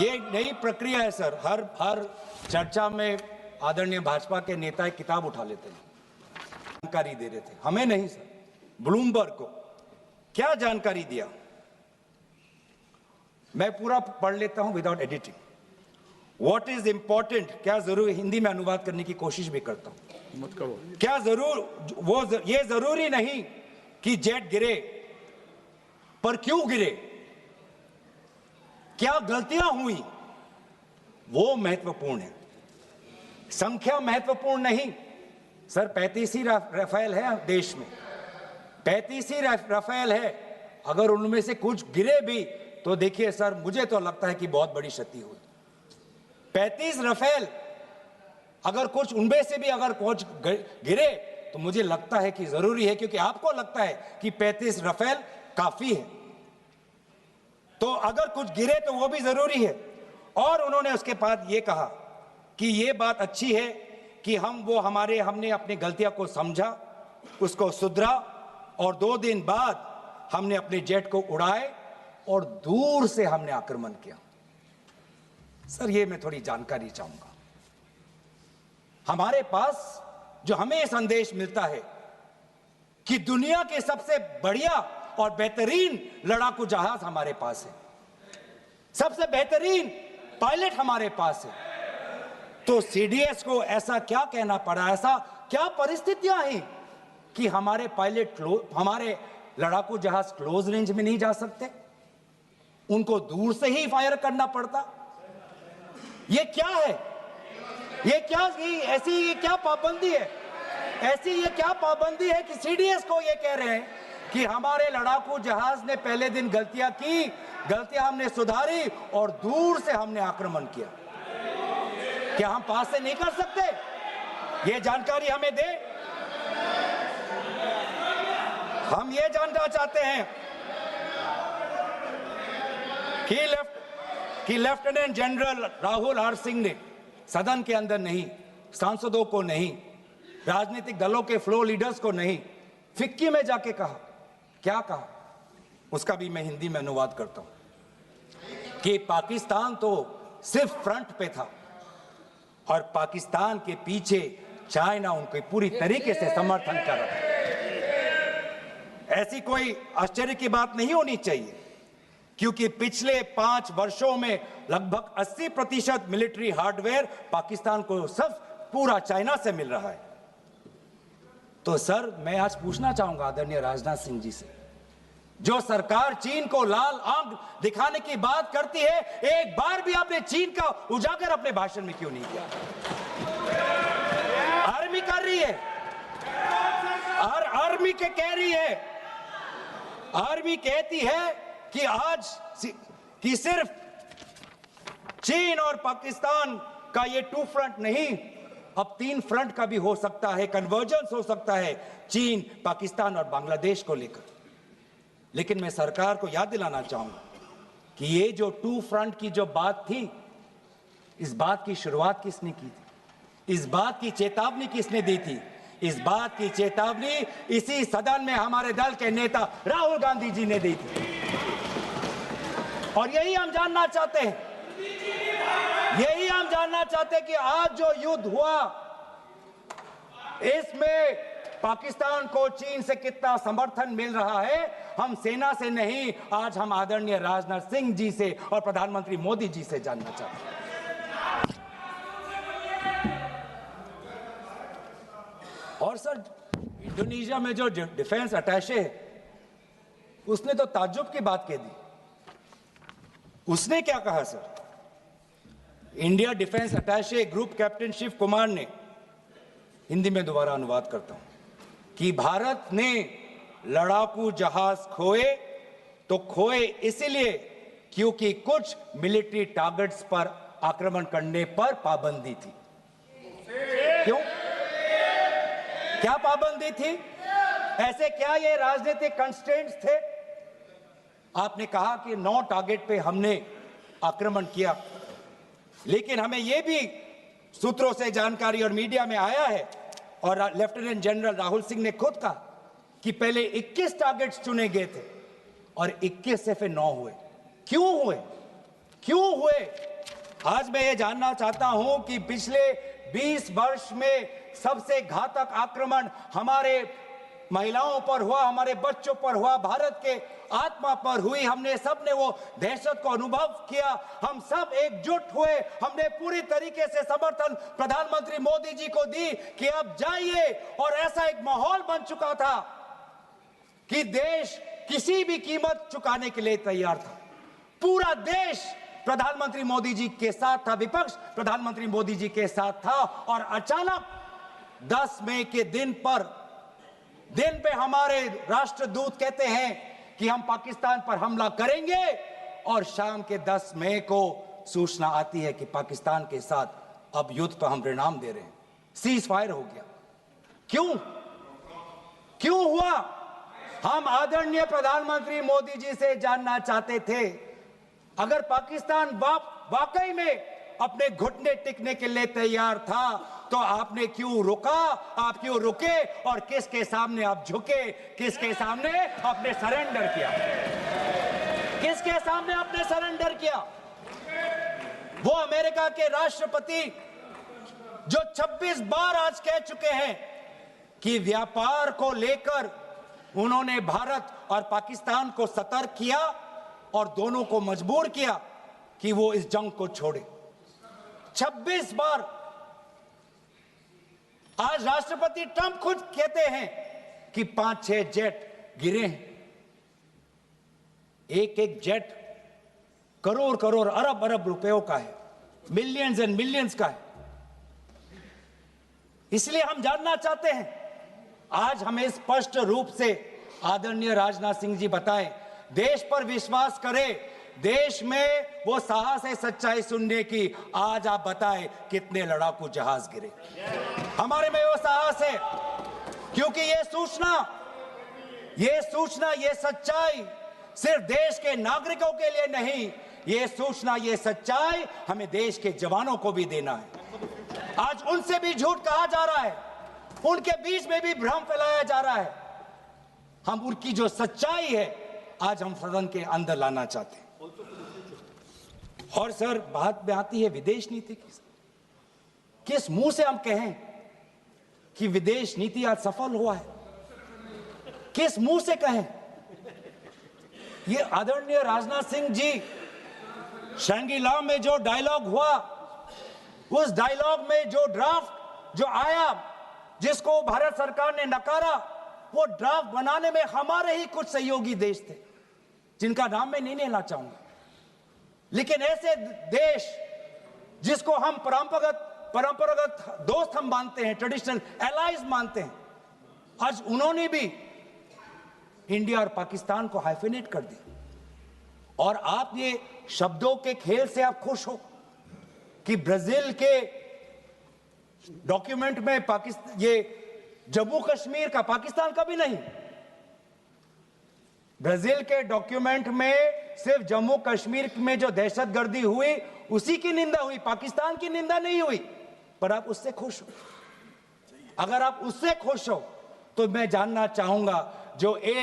ये नई प्रक्रिया है सर। हर चर्चा में आदरणीय भाजपा के नेता एक किताब उठा लेते हैं, जानकारी दे रहे थे। हमें नहीं सर, ब्लूमबर्ग को क्या जानकारी दिया, मैं पूरा पढ़ लेता हूं without editing. What is important, क्या जरूरी, हिंदी में अनुवाद करने की कोशिश भी करता हूं, मत करो। क्या ये जरूरी नहीं कि जेट गिरे, पर क्यों गिरे, क्या गलतियां हुई, वो महत्वपूर्ण है। संख्या महत्वपूर्ण नहीं सर। 35 ही राफेल है देश में, 35 ही राफेल है। अगर उनमें से कुछ गिरे भी तो देखिए सर, मुझे तो लगता है कि बहुत बड़ी क्षति हुई। 35 राफेल, अगर कुछ उनमें से भी अगर कुछ गिरे तो मुझे लगता है कि जरूरी है, क्योंकि आपको लगता है कि 35 राफेल काफी है, तो अगर कुछ गिरे तो वो भी जरूरी है। और उन्होंने उसके बाद ये कहा कि ये बात अच्छी है कि हमने अपनी गलतियां को समझा, उसको सुधरा, और 2 दिन बाद हमने अपने जेट को उड़ाए और दूर से हमने आक्रमण किया। सर ये मैं थोड़ी जानकारी चाहूंगा। हमारे पास जो हमें संदेश मिलता है कि दुनिया के सबसे बढ़िया और बेहतरीन लड़ाकू जहाज हमारे पास है, सबसे बेहतरीन पायलट हमारे पास है, तो सीडीएस को ऐसा क्या कहना पड़ा, ऐसा क्या परिस्थितियां हैं कि हमारे पायलट हमारे लड़ाकू जहाज क्लोज रेंज में नहीं जा सकते, उनको दूर से ही फायर करना पड़ता। ये क्या है, ये क्या पाबंदी है, ऐसी ये क्या पाबंदी है कि सीडीएस को ये कह रहे हैं कि हमारे लड़ाकू जहाज ने पहले दिन गलतियां की, गलतियां हमने सुधारी और दूर से हमने आक्रमण किया। क्या हम पास से नहीं कर सकते? ये जानकारी हमें दे। हम ये जानना चाहते हैं कि lieutenant general Rahul R Singh ने सदन के अंदर नहीं, सांसदों को नहीं, राजनीतिक दलों के फ्लोर लीडर्स को नहीं, फिक्की में जाके कहा, क्या कहा उसका भी मैं हिंदी में अनुवाद करता हूं कि पाकिस्तान तो सिर्फ फ्रंट पे था और पाकिस्तान के पीछे चाइना उनके पूरी तरीके से समर्थन कर रहा है। ऐसी कोई आश्चर्य की बात नहीं होनी चाहिए, क्योंकि पिछले 5 वर्षों में लगभग 80% मिलिट्री हार्डवेयर पाकिस्तान को सब पूरा चाइना से मिल रहा है। तो सर मैं आज पूछना चाहूंगा आदरणीय राजनाथ सिंह जी से, जो सरकार चीन को लाल आंख दिखाने की बात करती है, एक बार भी आपने चीन का उजागर अपने भाषण में क्यों नहीं किया? आर्मी कर रही है, आर्मी के कह रही है, आर्मी कहती है कि आज कि सिर्फ चीन और पाकिस्तान का ये 2 फ्रंट नहीं, अब 3 फ्रंट का भी हो सकता है, कन्वर्जेंस हो सकता है चीन, पाकिस्तान और बांग्लादेश को लेकर। लेकिन मैं सरकार को याद दिलाना चाहूंगा कि ये जो 2 फ्रंट की जो बात थी, इस बात की शुरुआत किसने की थी? इस बात की चेतावनी किसने दी थी? इस बात की चेतावनी इसी सदन में हमारे दल के नेता राहुल गांधी जी ने दी थी। और यही हम जानना चाहते हैं, यही हम जानना चाहते हैं कि आज जो युद्ध हुआ, इसमें पाकिस्तान को चीन से कितना समर्थन मिल रहा है। हम सेना से नहीं, आज हम आदरणीय राजनाथ सिंह जी से और प्रधानमंत्री मोदी जी से जानना चाहते हैं। और सर इंडोनेशिया में जो डिफेंस अटैचे है, उसने तो ताज्जुब की बात कह दी। उसने क्या कहा sir? India defence attache group captain Shiv Kumar ने, हिंदी में दोबारा अनुवाद करता हूं, कि भारत ने लड़ाकू जहाज खोए तो खोए इसलिए क्योंकि कुछ मिलिट्री टारगेट्स पर आक्रमण करने पर पाबंदी थी। क्यों, क्या पाबंदी थी? ऐसे क्या ये राजनीतिक कंस्ट्रेंट्स थे? आपने कहा कि 9 टारगेट पे हमने आक्रमण किया, लेकिन हमें यह भी सूत्रों से जानकारी और मीडिया में आया है, और लेफ्टिनेंट जनरल राहुल सिंह ने खुद कहा कि पहले 21 टारगेट्स चुने गए थे और 21 से फिर 9 हुए। क्यों हुए? आज मैं ये जानना चाहता हूं कि पिछले 20 वर्ष में सबसे घातक आक्रमण हमारे महिलाओं पर हुआ, हमारे बच्चों पर हुआ, भारत के आत्मा पर हुई। हमने सब ने वो दहशत को अनुभव किया। हम सब एकजुट हुए। हमने पूरी तरीके से समर्थन प्रधानमंत्री मोदी जी को दी कि अब जाइए। और ऐसा एक माहौल बन चुका था कि देश किसी भी कीमत चुकाने के लिए तैयार था। पूरा देश प्रधानमंत्री मोदी जी के साथ था, विपक्ष प्रधानमंत्री मोदी जी के साथ था। और अचानक 10 मई के दिन पे हमारे राष्ट्रदूत कहते हैं कि हम पाकिस्तान पर हमला करेंगे, और शाम के 10 मई को सूचना आती है कि पाकिस्तान के साथ अब युद्ध पर हम परिणाम दे रहे हैं, सीज फायर हो गया। क्यों हुआ? हम आदरणीय प्रधानमंत्री मोदी जी से जानना चाहते थे, अगर पाकिस्तान वाकई में अपने घुटने टिकने के लिए तैयार था तो आपने क्यों रुका? आप क्यों रुके? और किसके सामने आप झुके? किसके सामने आपने सरेंडर किया? किसके सामने आपने सरेंडर किया? वो अमेरिका के राष्ट्रपति जो 26 बार आज कह चुके हैं कि व्यापार को लेकर उन्होंने भारत और पाकिस्तान को सतर्क किया और दोनों को मजबूर किया कि वो इस जंग को छोड़े। 26 बार। आज राष्ट्रपति ट्रंप खुद कहते हैं कि 5-6 जेट गिरे हैं। एक जेट करोड़ अरब रुपयों का है, मिलियंस एंड मिलियंस का है। इसलिए हम जानना चाहते हैं, आज हमें स्पष्ट रूप से आदरणीय राजनाथ सिंह जी बताएं, देश पर विश्वास करें, देश में वो साहस है सच्चाई सुनने की। आज आप बताएं कितने लड़ाकू जहाज गिरे? हमारे में वो साहस है, क्योंकि ये सूचना, ये सच्चाई सिर्फ देश के नागरिकों के लिए नहीं, ये सूचना, ये सच्चाई हमें देश के जवानों को भी देना है। आज उनसे भी झूठ कहा जा रहा है, उनके बीच में भी भ्रम फैलाया जा रहा है। हम उनकी जो सच्चाई है आज हम सदन के अंदर लाना चाहते हैं। और सर, बात में आती है विदेश नीति की। किस मुंह से हम कहें कि विदेश नीति आज सफल हुआ है? किस मुंह से कहें? ये आदरणीय राजनाथ सिंह जी, शंगीला में जो डायलॉग हुआ, उस डायलॉग में जो ड्राफ्ट जो आया, जिसको भारत सरकार ने नकारा, वो ड्राफ्ट बनाने में हमारे ही कुछ सहयोगी देश थे, जिनका नाम मैं नहीं लेना चाहूंगा। लेकिन ऐसे देश जिसको हम परंपरागत दोस्त हम मानते हैं, ट्रेडिशनल एलाइज मानते हैं, आज उन्होंने भी इंडिया और पाकिस्तान को हाइफिनेट कर दिया। और आप ये शब्दों के खेल से आप खुश हो कि ब्राजील के डॉक्यूमेंट में पाकिस्तान, ये जम्मू कश्मीर का, पाकिस्तान का भी नहीं, ब्राजील के डॉक्यूमेंट में सिर्फ जम्मू कश्मीर में जो दहशतगर्दी हुई उसी की निंदा हुई, पाकिस्तान की निंदा नहीं हुई। पर आप उससे खुश हो? अगर आप उससे खुश हो तो मैं जानना चाहूंगा, जो एक